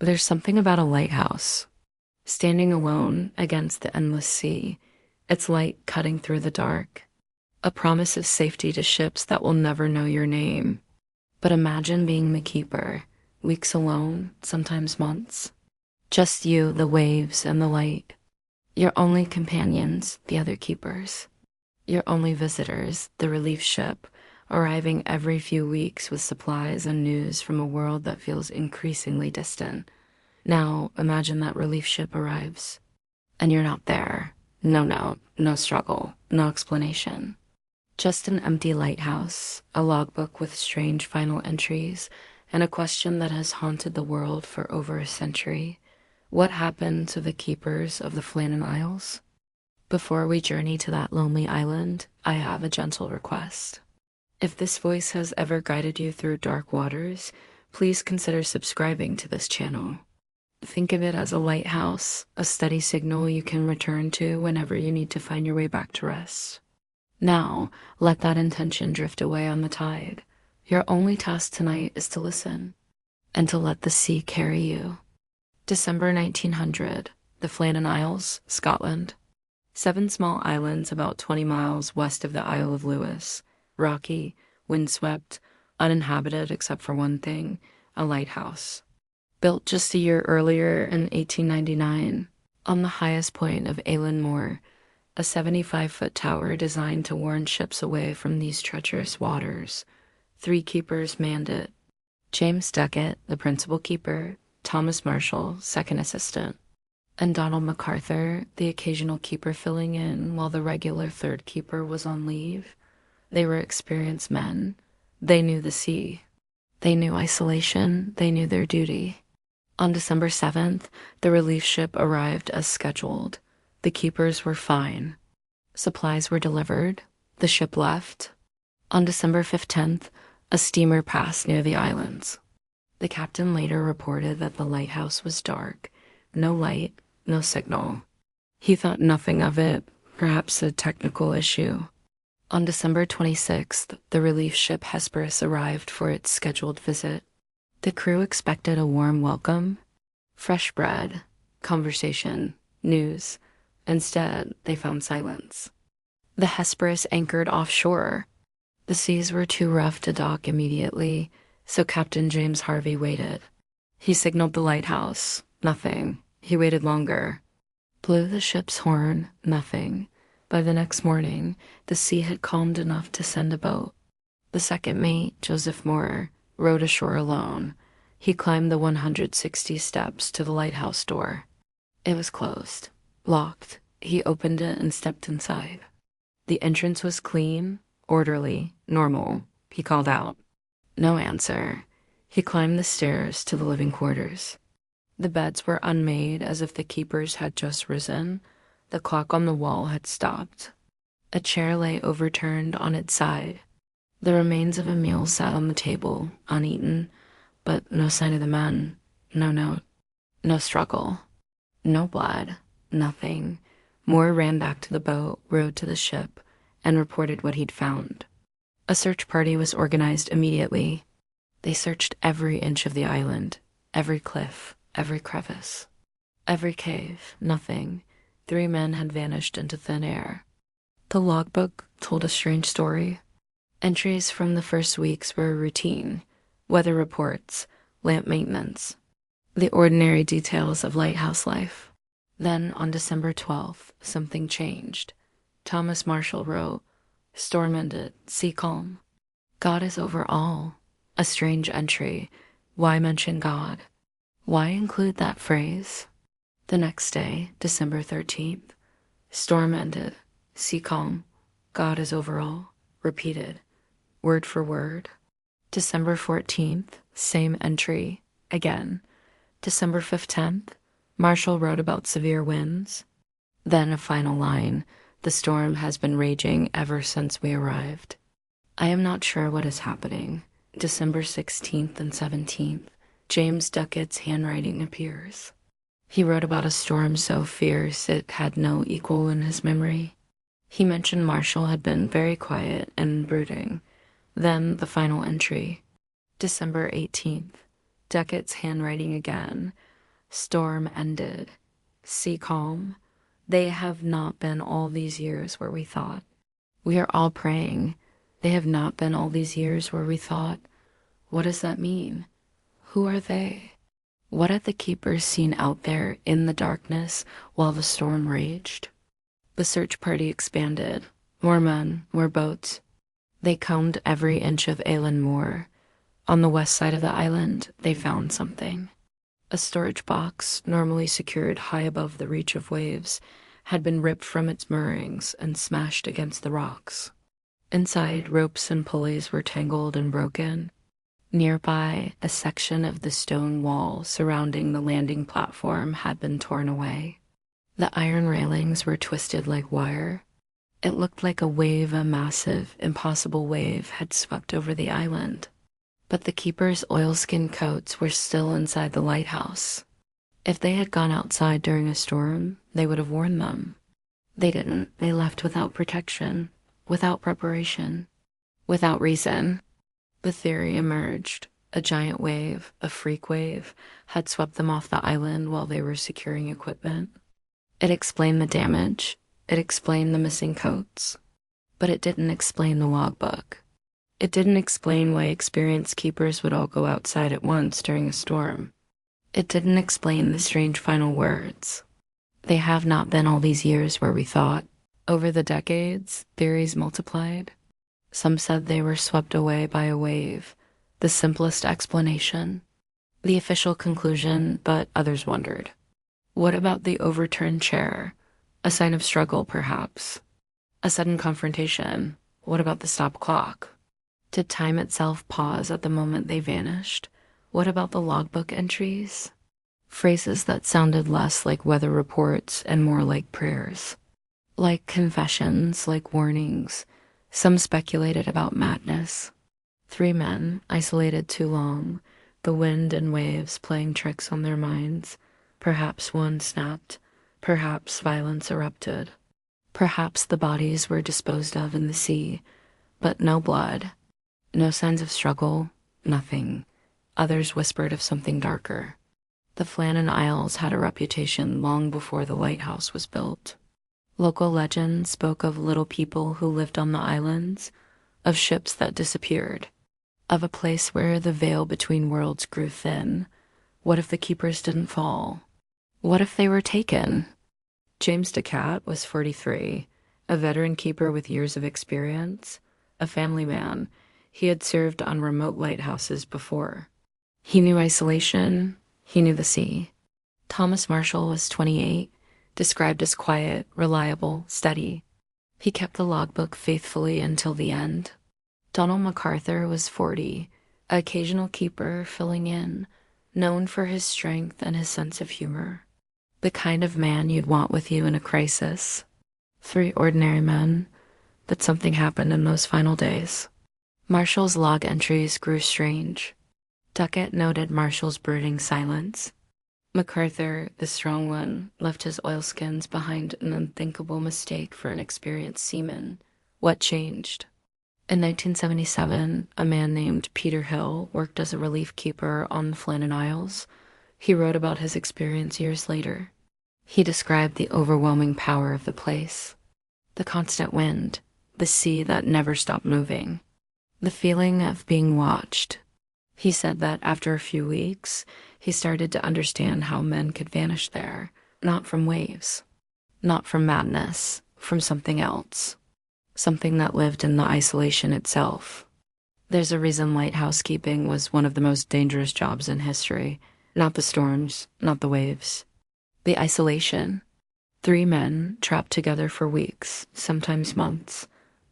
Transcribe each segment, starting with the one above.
There's something about a lighthouse, standing alone against the endless sea, its light cutting through the dark, a promise of safety to ships that will never know your name. But imagine being the keeper, weeks alone, sometimes months. Just you, the waves, and the light. Your only companions, the other keepers. Your only visitors, the relief ship, arriving every few weeks with supplies and news from a world that feels increasingly distant. Now, imagine that relief ship arrives, and you're not there. No note, no struggle, no explanation. Just an empty lighthouse, a logbook with strange final entries, and a question that has haunted the world for over a century. What happened to the keepers of the Flannan Isles? Before we journey to that lonely island, I have a gentle request. If this voice has ever guided you through dark waters, please consider subscribing to this channel. Think of it as a lighthouse, a steady signal you can return to whenever you need to find your way back to rest. Now, let that intention drift away on the tide. Your only task tonight is to listen, and to let the sea carry you. December 1900, the Flannan Isles, Scotland. 7 small islands about 20 miles west of the Isle of Lewis. Rocky, windswept, uninhabited except for one thing, a lighthouse. Built just a year earlier in 1899, on the highest point of Eilean Moor, a 75-foot tower designed to warn ships away from these treacherous waters. 3 keepers manned it. James Ducat, the principal keeper, Thomas Marshall, second assistant, and Donald McArthur, the occasional keeper filling in while the regular third keeper was on leave. They were experienced men. They knew the sea. They knew isolation. They knew their duty. On December 7th, the relief ship arrived as scheduled. The keepers were fine. Supplies were delivered. The ship left. On December 15th, a steamer passed near the islands. The captain later reported that the lighthouse was dark. No light, no signal. He thought nothing of it, perhaps a technical issue. On December 26th, the relief ship Hesperus arrived for its scheduled visit. The crew expected a warm welcome, fresh bread, conversation, news. Instead, they found silence. The Hesperus anchored offshore. The seas were too rough to dock immediately, so Captain James Harvey waited. He signaled the lighthouse. Nothing. He waited longer. Blew the ship's horn. Nothing. By the next morning, the sea had calmed enough to send a boat. The second mate, Joseph Moore, rowed ashore alone. He climbed the 160 steps to the lighthouse door. It was closed, locked. He opened it and stepped inside. The entrance was clean, orderly, normal. He called out. No answer. He climbed the stairs to the living quarters. The beds were unmade, as if the keepers had just risen. The clock on the wall had stopped. A chair lay overturned on its side. The remains of a meal sat on the table, uneaten, but no sign of the men. No note. No struggle. No blood. Nothing. Moore ran back to the boat, rowed to the ship, and reported what he'd found. A search party was organized immediately. They searched every inch of the island, every cliff, every crevice, every cave. Nothing. 3 men had vanished into thin air. The logbook told a strange story. Entries from the first weeks were routine, weather reports, lamp maintenance, the ordinary details of lighthouse life. Then, on December 12th, something changed. Thomas Marshall wrote, "Storm ended, sea calm. God is over all." A strange entry. Why mention God? Why include that phrase? The next day, December 13th, storm ended, sea calm, God is over all, repeated, word for word. December 14th, same entry, again. December 15th, Marshall wrote about severe winds. Then a final line, the storm has been raging ever since we arrived. I am not sure what is happening. December 16th and 17th, James Ducat's handwriting appears. He wrote about a storm so fierce it had no equal in his memory. He mentioned Marshall had been very quiet and brooding. Then the final entry, December 18th, Ducat's handwriting again, Storm ended. Sea calm. They have not been all these years where we thought. We are all praying. They have not been all these years where we thought. What does that mean? Who are they? What had the keepers seen out there in the darkness while the storm raged? The search party expanded. More men, more boats. They combed every inch of Eilean Moor. On the west side of the island, they found something. A storage box, normally secured high above the reach of waves, had been ripped from its moorings and smashed against the rocks. Inside, ropes and pulleys were tangled and broken. Nearby, a section of the stone wall surrounding the landing platform had been torn away. The iron railings were twisted like wire. It looked like a massive, impossible wave had swept over the island. But the keepers' oilskin coats were still inside the lighthouse. If they had gone outside during a storm, they would have worn them. They didn't. They left without protection, without preparation, without reason. The theory emerged. A giant wave, a freak wave, had swept them off the island while they were securing equipment. It explained the damage. It explained the missing coats. But it didn't explain the logbook. It didn't explain why experienced keepers would all go outside at once during a storm. It didn't explain the strange final words. They have not been all these years where we thought. Over the decades, theories multiplied. Some said they were swept away by a wave, the simplest explanation, the official conclusion, but others wondered. What about the overturned chair? A sign of struggle, perhaps. A sudden confrontation. What about the stop clock? Did time itself pause at the moment they vanished? What about the logbook entries? Phrases that sounded less like weather reports and more like prayers. Like confessions, like warnings. Some speculated about madness. 3 men, isolated too long, the wind and waves playing tricks on their minds. Perhaps one snapped. Perhaps violence erupted. Perhaps the bodies were disposed of in the sea, but no blood. No signs of struggle, nothing. Others whispered of something darker. The Flannan Isles had a reputation long before the lighthouse was built. Local legends spoke of little people who lived on the islands, of ships that disappeared, of a place where the veil between worlds grew thin. What if the keepers didn't fall? What if they were taken? James Ducat was 43, a veteran keeper with years of experience, a family man. He had served on remote lighthouses before. He knew isolation. He knew the sea. Thomas Marshall was 28, described as quiet, reliable, steady. He kept the logbook faithfully until the end. Donald McArthur was 40, an occasional keeper filling in, known for his strength and his sense of humor. The kind of man you'd want with you in a crisis. 3 ordinary men, but something happened in those final days. Marshall's log entries grew strange. Ducat noted Marshall's brooding silence. McArthur, the strong one, left his oilskins behind an unthinkable mistake for an experienced seaman. What changed? In 1977, a man named Peter Hill worked as a relief keeper on the Flannan Isles. He wrote about his experience years later. He described the overwhelming power of the place, the constant wind, the sea that never stopped moving, the feeling of being watched. He said that after a few weeks, he started to understand how men could vanish there, not from waves, not from madness, from something else, something that lived in the isolation itself. There's a reason lighthouse keeping was one of the most dangerous jobs in history. Not the storms, not the waves. The isolation. 3 men trapped together for weeks, sometimes months.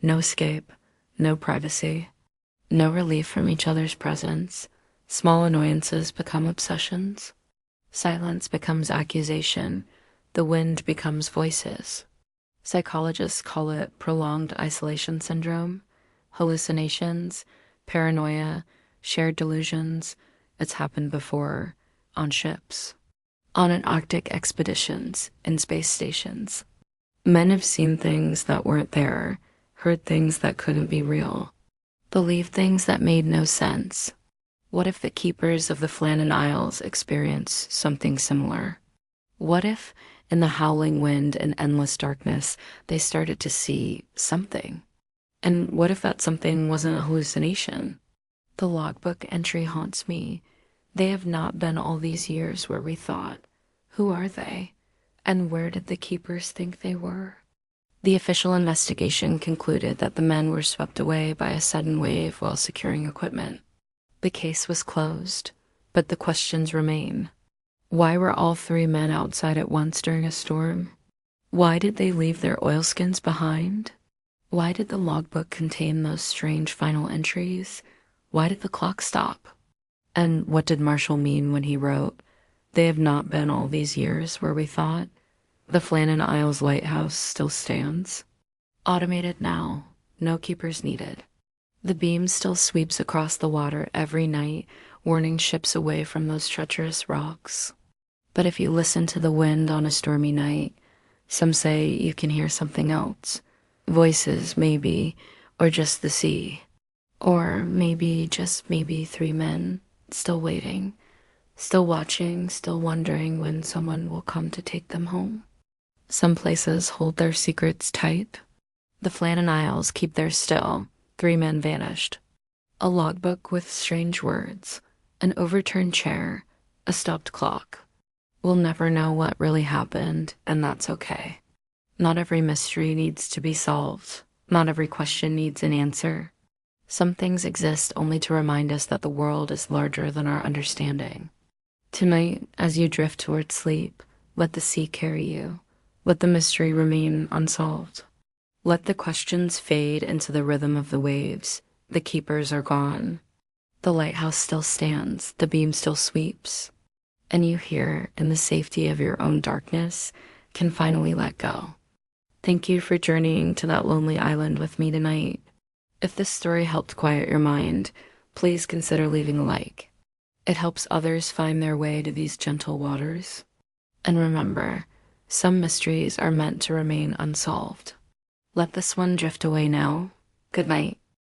No escape, no privacy, no relief from each other's presence. Small annoyances become obsessions. Silence becomes accusation. The wind becomes voices. Psychologists call it prolonged isolation syndrome, hallucinations, paranoia, shared delusions. It's happened before, on ships, on Antarctic expeditions, in space stations. Men have seen things that weren't there, heard things that couldn't be real, believed things that made no sense. What if the keepers of the Flannan Isles experience something similar? What if, in the howling wind and endless darkness, they started to see something? And what if that something wasn't a hallucination? The logbook entry haunts me. They have not been all these years where we thought. Who are they? And where did the keepers think they were? The official investigation concluded that the men were swept away by a sudden wave while securing equipment. The case was closed, but the questions remain. Why were all three men outside at once during a storm? Why did they leave their oilskins behind? Why did the logbook contain those strange final entries? Why did the clock stop? And what did Marshall mean when he wrote, "They have not been all these years where we thought"? The Flannan Isles Lighthouse still stands. Automated now, no keepers needed. The beam still sweeps across the water every night, warning ships away from those treacherous rocks. But if you listen to the wind on a stormy night, some say you can hear something else. Voices, maybe, or just the sea. Or maybe, just maybe, three men, still waiting, still watching, still wondering when someone will come to take them home. Some places hold their secrets tight. The Flannan Isles keep theirs still. Three men vanished. A logbook with strange words, an overturned chair, a stopped clock. We'll never know what really happened, and that's okay. Not every mystery needs to be solved. Not every question needs an answer. Some things exist only to remind us that the world is larger than our understanding. Tonight, as you drift toward sleep, let the sea carry you. Let the mystery remain unsolved. Let the questions fade into the rhythm of the waves. The keepers are gone. The lighthouse still stands. The beam still sweeps. And you here, in the safety of your own darkness, can finally let go. Thank you for journeying to that lonely island with me tonight. If this story helped quiet your mind, please consider leaving a like. It helps others find their way to these gentle waters. And remember, some mysteries are meant to remain unsolved. Let this one drift away now. Good night.